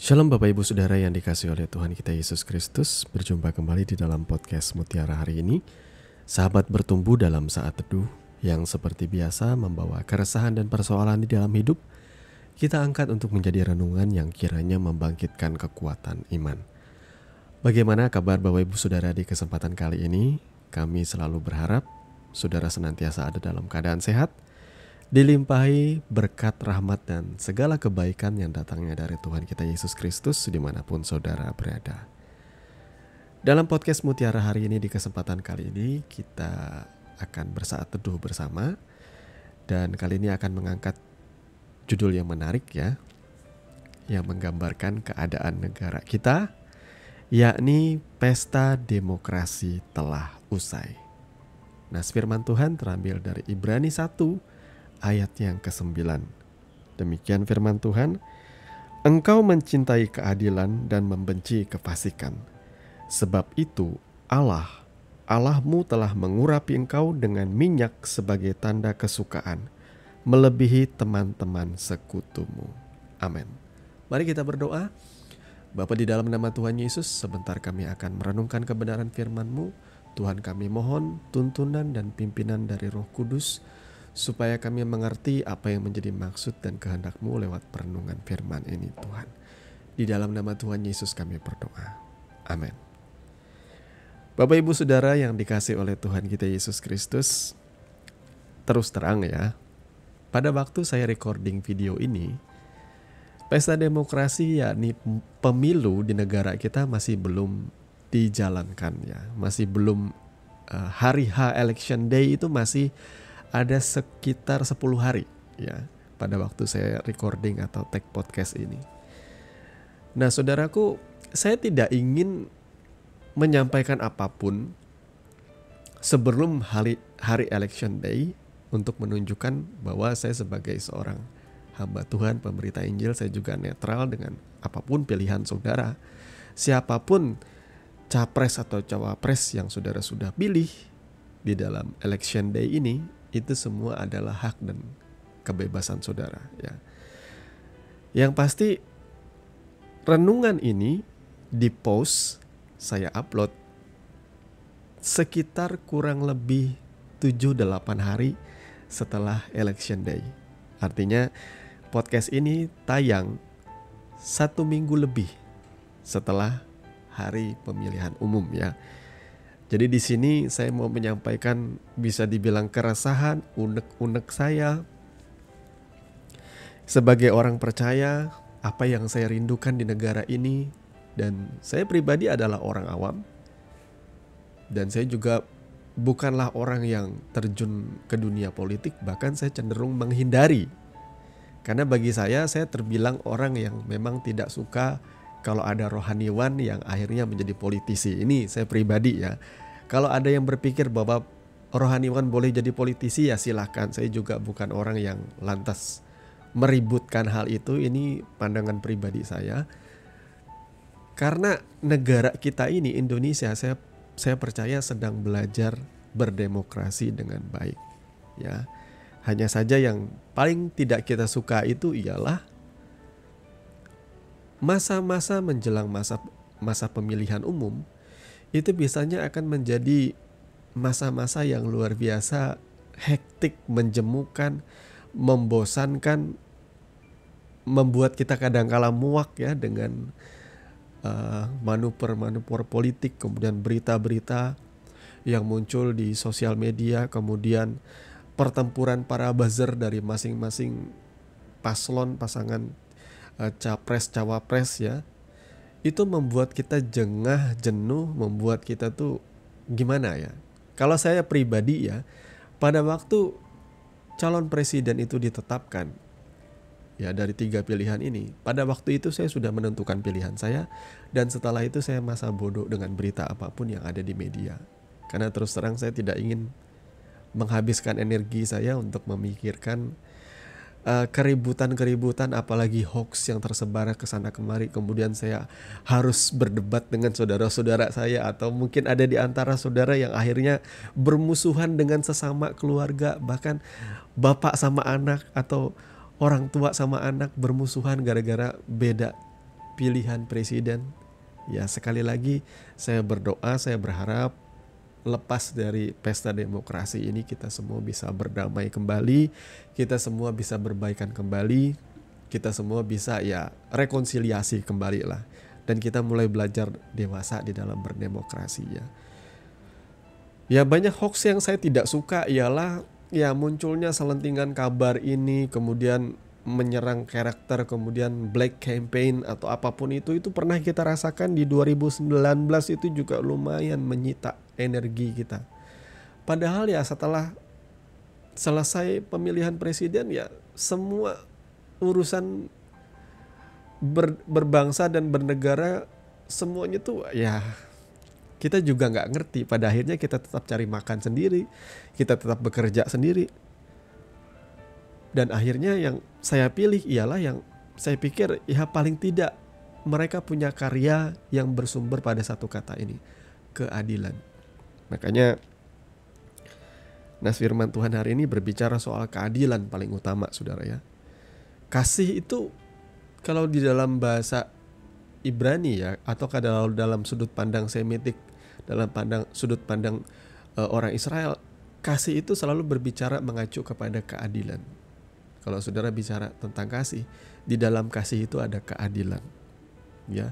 Shalom Bapak Ibu Saudara yang dikasihi oleh Tuhan kita Yesus Kristus. Berjumpa kembali di dalam podcast Mutiara hari ini. Sahabat bertumbuh dalam saat teduh yang seperti biasa membawa keresahan dan persoalan di dalam hidup. Kita angkat untuk menjadi renungan yang kiranya membangkitkan kekuatan iman. Bagaimana kabar Bapak Ibu Saudara di kesempatan kali ini? Kami selalu berharap saudara senantiasa ada dalam keadaan sehat, dilimpahi berkat rahmat dan segala kebaikan yang datangnya dari Tuhan kita Yesus Kristus dimanapun saudara berada. Dalam podcast Mutiara hari ini, di kesempatan kali ini kita akan bersaat teduh bersama. Dan kali ini akan mengangkat judul yang menarik ya, yang menggambarkan keadaan negara kita, yakni Pesta Demokrasi Telah Usai. Nah, firman Tuhan terambil dari Ibrani 1 ayat yang ke-9. Demikian firman Tuhan, "Engkau mencintai keadilan dan membenci kefasikan. Sebab itu Allahmu telah mengurapi engkau dengan minyak sebagai tanda kesukaan, melebihi teman-teman sekutumu." Amin. Mari kita berdoa. Bapa, di dalam nama Tuhan Yesus, sebentar kami akan merenungkan kebenaran firman-Mu. Tuhan, kami mohon tuntunan dan pimpinan dari Roh Kudus, supaya kami mengerti apa yang menjadi maksud dan kehendak-Mu lewat perenungan firman ini, Tuhan. Di dalam nama Tuhan Yesus kami berdoa. Amin. Bapak Ibu Saudara yang dikasihi oleh Tuhan kita Yesus Kristus, terus terang ya, pada waktu saya recording video ini, pesta demokrasi yakni pemilu di negara kita masih belum dijalankan ya. Masih belum hari H election day itu masih ada sekitar 10 hari ya pada waktu saya recording atau take podcast ini. Nah, saudaraku, saya tidak ingin menyampaikan apapun sebelum hari election day untuk menunjukkan bahwa saya sebagai seorang hamba Tuhan, pemberita Injil, saya juga netral dengan apapun pilihan saudara. Siapapun capres atau cawapres yang saudara sudah pilih di dalam election day ini, itu semua adalah hak dan kebebasan saudara ya. Yang pasti renungan ini di-post, saya upload sekitar kurang lebih 7-8 hari setelah election day. Artinya podcast ini tayang 1 minggu lebih setelah hari pemilihan umum ya. Jadi di sini saya mau menyampaikan bisa dibilang keresahan, unek-unek saya sebagai orang percaya, apa yang saya rindukan di negara ini. Dan saya pribadi adalah orang awam, dan saya juga bukanlah orang yang terjun ke dunia politik, bahkan saya cenderung menghindari. Karena bagi saya terbilang orang yang memang tidak suka kalau ada rohaniwan yang akhirnya menjadi politisi. Ini saya pribadi ya. Kalau ada yang berpikir bahwa rohaniwan boleh jadi politisi, ya silahkan. Saya juga bukan orang yang lantas meributkan hal itu. Ini pandangan pribadi saya. Karena negara kita ini, Indonesia, saya percaya sedang belajar berdemokrasi dengan baik. Ya, hanya saja yang paling tidak kita suka itu ialah masa-masa menjelang masa pemilihan umum, itu biasanya akan menjadi masa-masa yang luar biasa hektik, menjemukan, membosankan, membuat kita kadang-kala muak ya dengan manuver-manuver politik, kemudian berita-berita yang muncul di sosial media, kemudian pertempuran para buzzer dari masing-masing paslon, pasangan capres cawapres ya. Itu membuat kita jengah, jenuh, membuat kita tuh gimana ya. Kalau saya pribadi ya, pada waktu calon presiden itu ditetapkan ya dari 3 pilihan ini, pada waktu itu saya sudah menentukan pilihan saya. Dan setelah itu saya masa bodoh dengan berita apapun yang ada di media. Karena terus terang saya tidak ingin menghabiskan energi saya untuk memikirkan keributan-keributan, apalagi hoax yang tersebar ke sana kemari. Kemudian saya harus berdebat dengan saudara-saudara saya, atau mungkin ada di antara saudara yang akhirnya bermusuhan dengan sesama keluarga, bahkan bapak sama anak atau orang tua sama anak bermusuhan gara-gara beda pilihan presiden. Ya sekali lagi saya berdoa, saya berharap lepas dari pesta demokrasi ini kita semua bisa berdamai kembali, kita semua bisa berbaikan kembali, kita semua bisa ya rekonsiliasi kembali lah. Dan kita mulai belajar dewasa di dalam berdemokrasi ya. Ya banyak hoax yang saya tidak suka ialah ya munculnya selentingan kabar ini, kemudian menyerang karakter, kemudian black campaign atau apapun itu pernah kita rasakan di 2019 itu juga lumayan menyita energi kita. Padahal ya setelah selesai pemilihan presiden ya semua urusan berbangsa dan bernegara semuanya tuh ya kita juga nggak ngerti. Pada akhirnya kita tetap cari makan sendiri, kita tetap bekerja sendiri. Dan akhirnya yang saya pilih ialah yang saya pikir ya paling tidak mereka punya karya yang bersumber pada satu kata ini, keadilan. Makanya Nas Firman Tuhan hari ini berbicara soal keadilan paling utama, saudara ya. Kasih itu kalau di dalam bahasa Ibrani ya, atau kalau dalam sudut pandang Semitik, dalam sudut pandang orang Israel, kasih itu selalu berbicara mengacu kepada keadilan. Kalau saudara bicara tentang kasih, di dalam kasih itu ada keadilan, ya.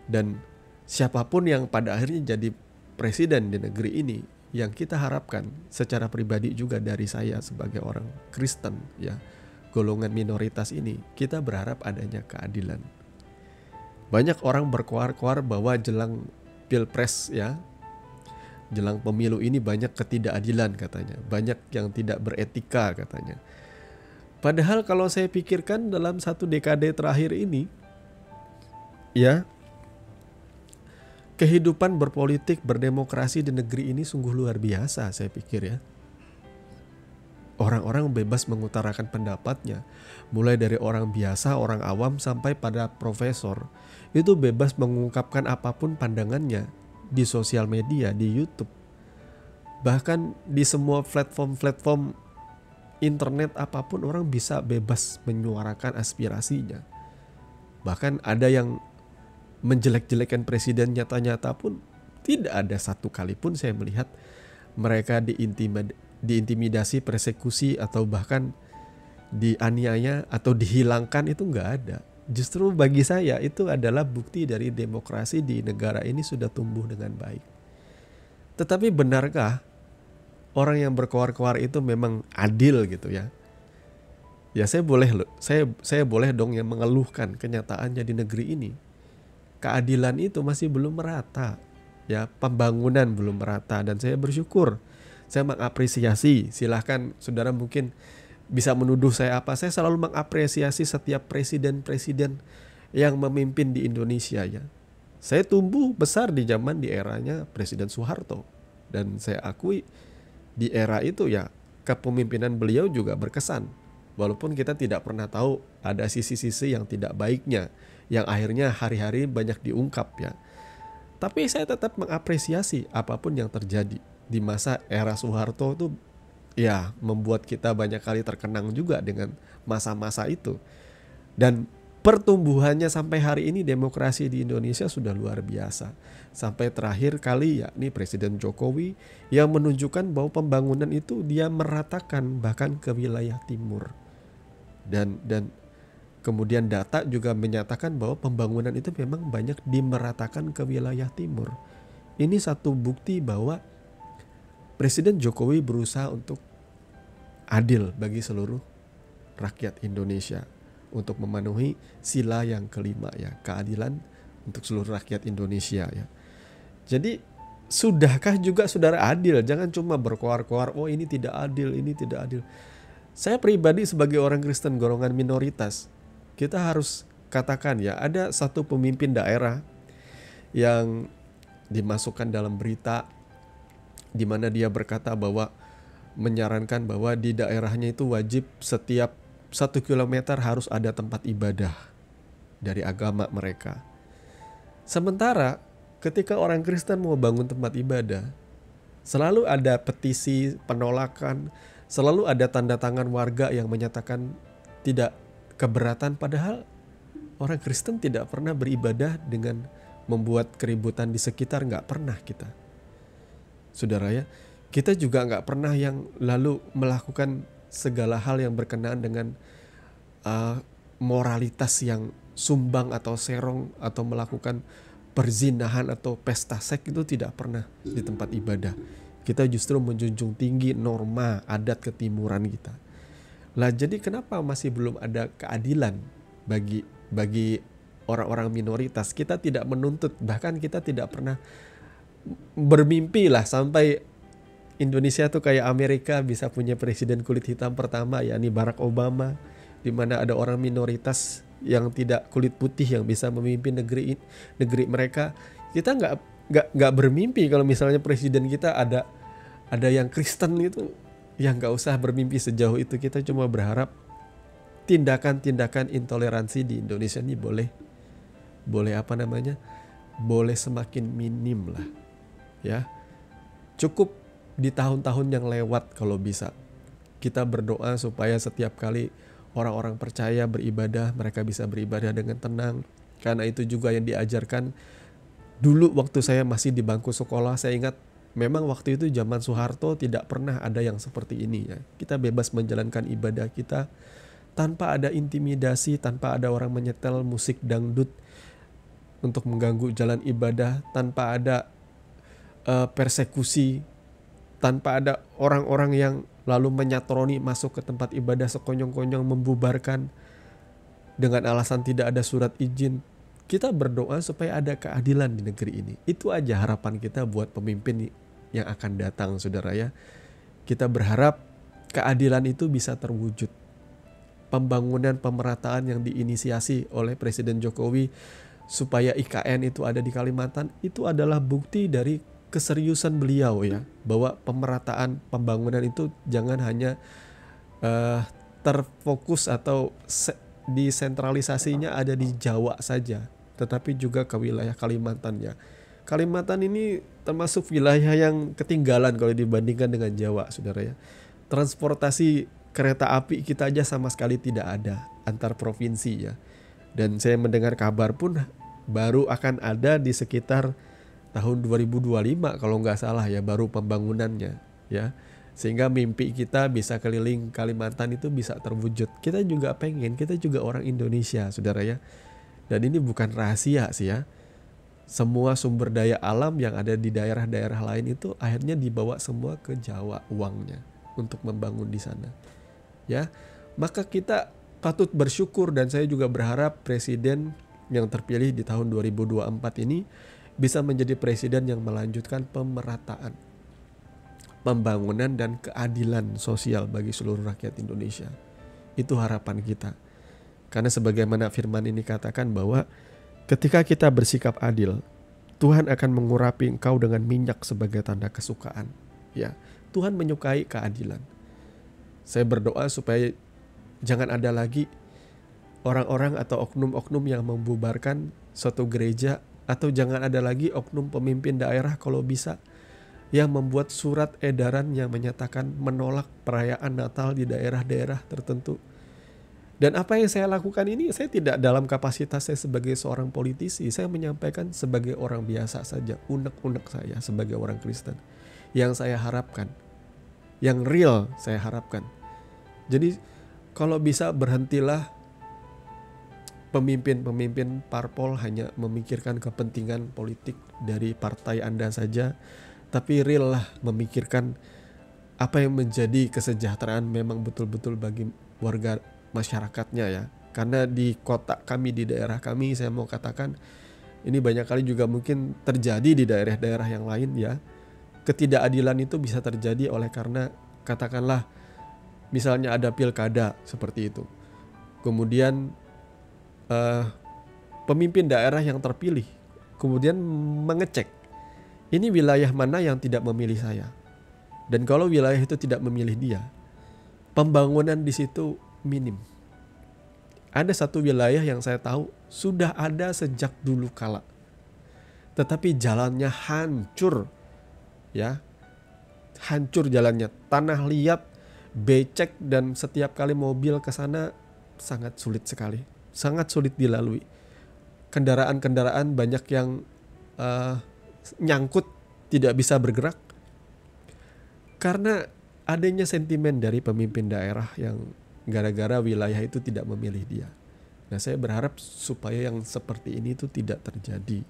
Dan siapapun yang pada akhirnya jadi presiden di negeri ini, yang kita harapkan secara pribadi juga dari saya sebagai orang Kristen, ya, golongan minoritas ini, kita berharap adanya keadilan. Banyak orang berkoar-koar bahwa jelang pilpres ya, jelang pemilu ini banyak ketidakadilan katanya, banyak yang tidak beretika katanya. Padahal kalau saya pikirkan dalam satu dekade terakhir ini, ya, kehidupan berpolitik, berdemokrasi di negeri ini sungguh luar biasa saya pikir ya. Orang-orang bebas mengutarakan pendapatnya, mulai dari orang biasa, orang awam sampai pada profesor, itu bebas mengungkapkan apapun pandangannya di sosial media, di YouTube. Bahkan di semua platform internet apapun orang bisa bebas menyuarakan aspirasinya. Bahkan ada yang menjelek-jelekan presiden nyata-nyata pun tidak ada satu kali pun saya melihat mereka diintimidasi, persekusi, atau bahkan dianiaya atau dihilangkan, itu nggak ada. Justru bagi saya itu adalah bukti dari demokrasi di negara ini sudah tumbuh dengan baik. Tetapi benarkah orang yang berkoar-koar itu memang adil gitu ya? Ya saya boleh dong yang mengeluhkan kenyataannya di negeri ini. Keadilan itu masih belum merata. Ya, pembangunan belum merata, dan saya bersyukur. Saya mengapresiasi, silahkan saudara mungkin bisa menuduh saya apa. Saya selalu mengapresiasi setiap presiden-presiden yang memimpin di Indonesia ya. Saya tumbuh besar di eranya Presiden Soeharto. Dan saya akui di era itu ya kepemimpinan beliau juga berkesan. Walaupun kita tidak pernah tahu ada sisi-sisi yang tidak baiknya, yang akhirnya hari-hari banyak diungkap ya. Tapi saya tetap mengapresiasi apapun yang terjadi. Di masa era Soeharto itu ya membuat kita banyak kali terkenang juga dengan masa-masa itu. Dan pertumbuhannya sampai hari ini demokrasi di Indonesia sudah luar biasa. Sampai terakhir kali yakni Presiden Jokowi yang menunjukkan bahwa pembangunan itu dia meratakan bahkan ke wilayah timur. Dan kemudian data juga menyatakan bahwa pembangunan itu memang banyak dimeratakan ke wilayah timur. Ini satu bukti bahwa Presiden Jokowi berusaha untuk adil bagi seluruh rakyat Indonesia, untuk memenuhi sila yang kelima ya, keadilan untuk seluruh rakyat Indonesia ya. Jadi sudahkah juga saudara adil? Jangan cuma berkoar-koar, oh ini tidak adil, ini tidak adil. Saya pribadi sebagai orang Kristen golongan minoritas, kita harus katakan ya, ada satu pemimpin daerah yang dimasukkan dalam berita di mana dia berkata bahwa menyarankan bahwa di daerahnya itu wajib setiap 1 kilometer harus ada tempat ibadah dari agama mereka. Sementara ketika orang Kristen mau bangun tempat ibadah, selalu ada petisi penolakan, selalu ada tanda tangan warga yang menyatakan tidak keberatan, padahal Orang Kristen tidak pernah beribadah dengan membuat keributan di sekitar, nggak pernah kita. Saudara ya, kita juga nggak pernah yang lalu melakukan segala hal yang berkenaan dengan moralitas yang sumbang atau serong atau melakukan perzinahan atau pesta seks, itu tidak pernah di tempat ibadah. Kita justru menjunjung tinggi norma adat ketimuran kita. Lah jadi kenapa masih belum ada keadilan bagi orang-orang minoritas? Kita tidak menuntut, bahkan kita tidak pernah bermimpi lah sampai Indonesia tuh kayak Amerika bisa punya presiden kulit hitam pertama, yakni Barack Obama, di mana ada orang minoritas yang tidak kulit putih yang bisa memimpin negeri mereka. Kita nggak bermimpi kalau misalnya presiden kita ada yang Kristen gitu. Ya nggak usah bermimpi sejauh itu. Kita cuma berharap tindakan-tindakan intoleransi di Indonesia ini boleh semakin minim lah, ya. Cukup di tahun-tahun yang lewat kalau bisa kita berdoa supaya setiap kali orang-orang percaya beribadah, mereka bisa beribadah dengan tenang. Karena itu juga yang diajarkan dulu waktu saya masih di bangku sekolah. Saya ingat memang waktu itu zaman Soeharto tidak pernah ada yang seperti ini ya. Kita bebas menjalankan ibadah kita tanpa ada intimidasi, tanpa ada orang menyetel musik dangdut untuk mengganggu jalan ibadah, tanpa ada persekusi, tanpa ada orang-orang yang lalu menyatroni masuk ke tempat ibadah sekonyong-konyong, membubarkan dengan alasan tidak ada surat izin. Kita berdoa supaya ada keadilan di negeri ini. Itu aja harapan kita buat pemimpin yang akan datang, saudara ya. Kita berharap keadilan itu bisa terwujud. Pembangunan pemerataan yang diinisiasi oleh Presiden Jokowi supaya IKN itu ada di Kalimantan, itu adalah bukti dari keseriusan beliau ya, bahwa pemerataan pembangunan itu jangan hanya terfokus atau disentralisasinya ada di Jawa saja, tetapi juga ke wilayah Kalimantan ya. Kalimantan ini termasuk wilayah yang ketinggalan kalau dibandingkan dengan Jawa, saudara ya. Transportasi kereta api kita aja sama sekali tidak ada antar provinsi ya. Dan saya mendengar kabar pun baru akan ada di sekitar tahun 2025 kalau nggak salah ya, baru pembangunannya ya. Sehingga mimpi kita bisa keliling Kalimantan itu bisa terwujud. Kita juga pengen, kita juga orang Indonesia, saudara ya. Dan ini bukan rahasia sih ya. Semua sumber daya alam yang ada di daerah-daerah lain itu akhirnya dibawa semua ke Jawa uangnya untuk membangun di sana. Ya, maka kita patut bersyukur, dan saya juga berharap presiden yang terpilih di tahun 2024 ini bisa menjadi presiden yang melanjutkan pemerataan, pembangunan dan keadilan sosial bagi seluruh rakyat Indonesia. Itu harapan kita. Karena sebagaimana firman ini katakan bahwa ketika kita bersikap adil, Tuhan akan mengurapi engkau dengan minyak sebagai tanda kesukaan. Ya, Tuhan menyukai keadilan. Saya berdoa supaya jangan ada lagi orang-orang atau oknum-oknum yang membubarkan suatu gereja, atau jangan ada lagi oknum pemimpin daerah kalau bisa yang membuat surat edaran yang menyatakan menolak perayaan Natal di daerah-daerah tertentu. Dan apa yang saya lakukan ini, saya tidak dalam kapasitas saya sebagai seorang politisi. Saya menyampaikan sebagai orang biasa saja, unek-unek saya sebagai orang Kristen. Yang saya harapkan, yang real saya harapkan. Jadi kalau bisa berhentilah pemimpin-pemimpin parpol hanya memikirkan kepentingan politik dari partai Anda saja, tapi real lah memikirkan apa yang menjadi kesejahteraan memang betul-betul bagi warga masyarakatnya ya. Karena di kota kami, di daerah kami, saya mau katakan ini banyak kali juga mungkin terjadi di daerah-daerah yang lain ya. Ketidakadilan itu bisa terjadi oleh karena katakanlah misalnya ada pilkada seperti itu. Kemudian pemimpin daerah yang terpilih kemudian mengecek ini wilayah mana yang tidak memilih saya. Dan kalau wilayah itu tidak memilih dia, pembangunan di situ minim. Ada satu wilayah yang saya tahu sudah ada sejak dulu kala, tetapi jalannya hancur ya. Hancur jalannya, tanah liat, becek, dan setiap kali mobil ke sana sangat sulit sekali. sangat sulit dilalui. Kendaraan-kendaraan banyak yang nyangkut, tidak bisa bergerak karena adanya sentimen dari pemimpin daerah yang gara-gara wilayah itu tidak memilih dia. Nah, saya berharap supaya yang seperti ini itu tidak terjadi.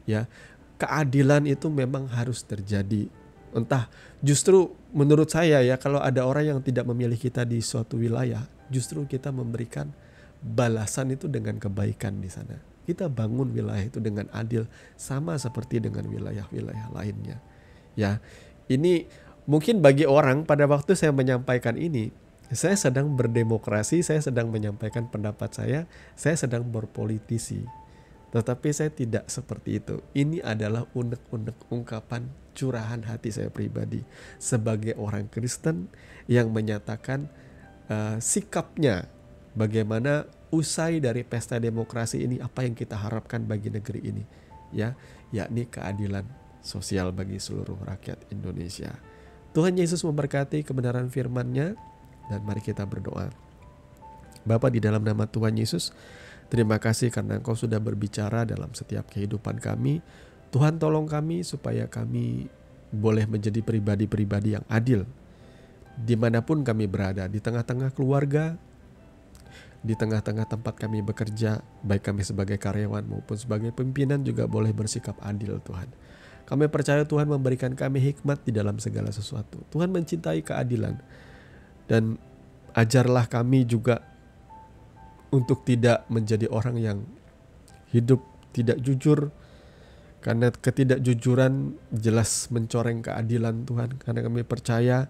Ya, keadilan itu memang harus terjadi. Entah, justru menurut saya ya, kalau ada orang yang tidak memilih kita di suatu wilayah, justru kita memberikan balasan itu dengan kebaikan di sana. Kita bangun wilayah itu dengan adil, sama seperti dengan wilayah-wilayah lainnya. Ya, ini mungkin bagi orang pada waktu saya menyampaikan ini, saya sedang berdemokrasi, saya sedang menyampaikan pendapat saya sedang berpolitisi. Tetapi saya tidak seperti itu. Ini adalah unek-unek ungkapan curahan hati saya pribadi sebagai orang Kristen yang menyatakan sikapnya bagaimana usai dari pesta demokrasi ini, apa yang kita harapkan bagi negeri ini, ya, yakni keadilan sosial bagi seluruh rakyat Indonesia. Tuhan Yesus memberkati kebenaran firman-Nya, dan mari kita berdoa. Bapa, di dalam nama Tuhan Yesus, terima kasih karena Engkau sudah berbicara dalam setiap kehidupan kami. Tuhan, tolong kami supaya kami boleh menjadi pribadi-pribadi yang adil dimanapun kami berada, di tengah-tengah keluarga, di tengah-tengah tempat kami bekerja, baik kami sebagai karyawan maupun sebagai pimpinan juga boleh bersikap adil, Tuhan. Kami percaya Tuhan memberikan kami hikmat di dalam segala sesuatu. Tuhan mencintai keadilan, dan ajarlah kami juga untuk tidak menjadi orang yang hidup tidak jujur, karena ketidakjujuran jelas mencoreng keadilan, Tuhan. Karena kami percaya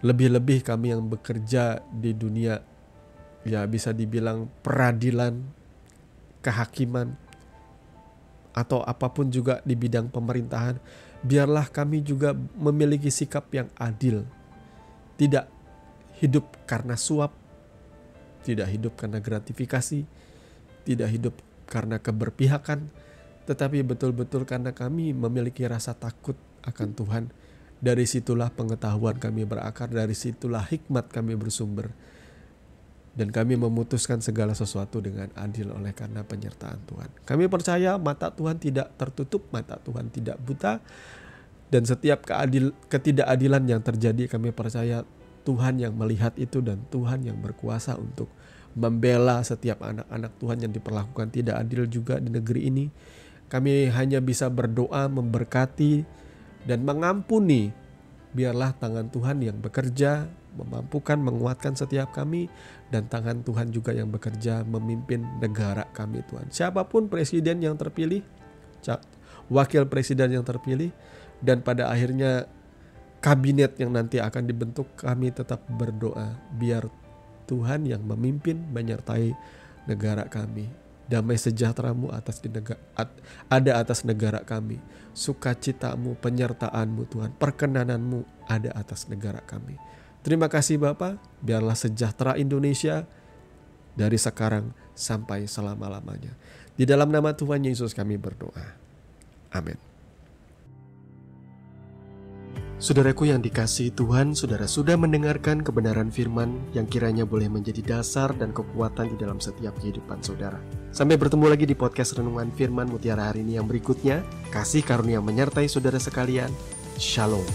lebih-lebih kami yang bekerja di dunia, ya bisa dibilang peradilan, kehakiman, atau apapun juga di bidang pemerintahan, biarlah kami juga memiliki sikap yang adil. Tidak hidup karena suap, tidak hidup karena gratifikasi, tidak hidup karena keberpihakan, tetapi betul-betul karena kami memiliki rasa takut akan Tuhan. Dari situlah pengetahuan kami berakar, dari situlah hikmat kami bersumber. Dan kami memutuskan segala sesuatu dengan adil oleh karena penyertaan Tuhan. Kami percaya mata Tuhan tidak tertutup, mata Tuhan tidak buta. Dan setiap ketidakadilan yang terjadi, kami percaya Tuhan yang melihat itu dan Tuhan yang berkuasa untuk membela setiap anak-anak Tuhan yang diperlakukan tidak adil juga di negeri ini. Kami hanya bisa berdoa, memberkati, dan mengampuni. Biarlah tangan Tuhan yang bekerja, memampukan, menguatkan setiap kami, dan tangan Tuhan juga yang bekerja memimpin negara kami, Tuhan. Siapapun presiden yang terpilih, wakil presiden yang terpilih, dan pada akhirnya kabinet yang nanti akan dibentuk, kami tetap berdoa biar Tuhan yang memimpin menyertai negara kami. Damai sejahtera-Mu ada atas negara kami. Sukacita-Mu, penyertaan-Mu Tuhan, perkenanan-Mu ada atas negara kami. Terima kasih Bapa, biarlah sejahtera Indonesia dari sekarang sampai selama-lamanya. Di dalam nama Tuhan Yesus kami berdoa. Amin. Saudaraku yang dikasihi Tuhan, saudara sudah mendengarkan kebenaran firman yang kiranya boleh menjadi dasar dan kekuatan di dalam setiap kehidupan saudara. Sampai bertemu lagi di podcast Renungan Firman Mutiara hari ini yang berikutnya. Kasih karunia menyertai saudara sekalian. Shalom.